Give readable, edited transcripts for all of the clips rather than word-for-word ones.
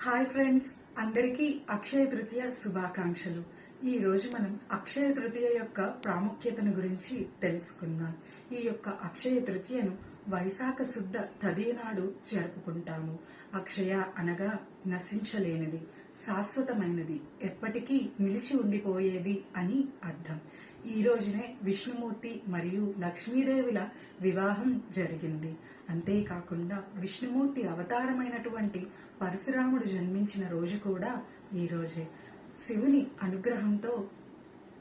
Hi friends, అందరికీ అక్షయ తృతీయ శుభాకాంక్షలు. ఈ రోజు మనం అక్షయ తృతీయ యొక్క ప్రాముఖ్యతను గురించి తెలుసుకుందాం. ఈ యొక్క అక్షయ తృతీయను వైశాఖ శుద్ధ తదియ నాడు జరుపుకుంటాము. అక్షయ అనగా నశించలేనిది, శాశ్వతమైనది, ఎప్పటికీ నిలిచి ఉండిపోయేది అని అర్థం. ఈ రోజునే విష్ణుమూర్తి మరియు లక్ష్మీదేవుల వివాహం జరిగింది. అంతేకాకుండా విష్ణుమూర్తి అవతారమైనటువంటి పరశురాముడు జన్మించిన రోజు కూడా ఈ రోజే. శివుని అనుగ్రహంతో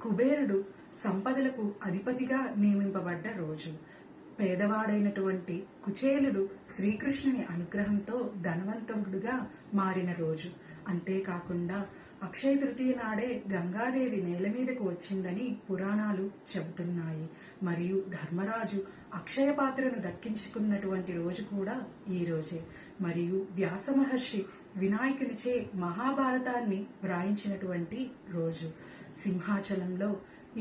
కుబేరుడు సంపదలకు అధిపతిగా నియమింపబడ్డ రోజు. పేదవాడైనటువంటి కుచేలుడు శ్రీకృష్ణుని అనుగ్రహంతో ధనవంతుడుగా మారిన రోజు. అంతేకాకుండా అక్షయ తృతీయ నాడే గంగాదేవి నేల మీదకు వచ్చిందని పురాణాలు చెబుతున్నాయి. మరియు ధర్మరాజు అక్షయ పాత్రను దక్కించుకున్నటువంటి రోజు కూడా ఈ రోజే. మరియు వ్యాస మహర్షి వినాయకునిచే మహాభారతాన్ని వ్రాయించినటువంటి రోజు. సింహాచలంలో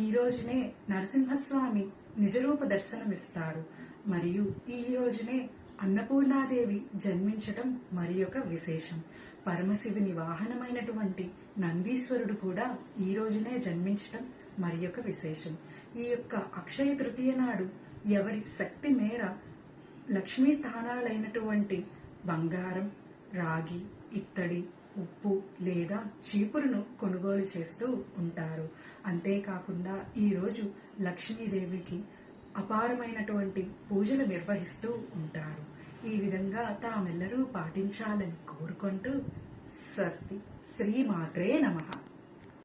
ఈ రోజునే నరసింహస్వామి నిజరూప దర్శనమిస్తారు. మరియు ఈ రోజునే అన్నపూర్ణాదేవి జన్మించటం మరి ఒక విశేషం. పరమశివుని వాహనమైనటువంటి నందీశ్వరుడు కూడా ఈ రోజునే జన్మించటం మరి ఒక విశేషం. ఈ యొక్క అక్షయ తృతీయ నాడు ఎవరి శక్తి మేర లక్ష్మీ స్థానాలైనటువంటి బంగారం, రాగి, ఇత్తడి, ఉప్పు లేదా చీపురును కొనుగోలు చేస్తూ ఉంటారు. అంతేకాకుండా ఈ రోజు లక్ష్మీదేవికి అపారమైనటువంటి పూజలు నిర్వహిస్తూ ఉంటారు. ఈ విధంగా తామెల్లరూ పాటించాలని కోరుకుంటూ స్వస్తి. శ్రీమాత్రే నమః.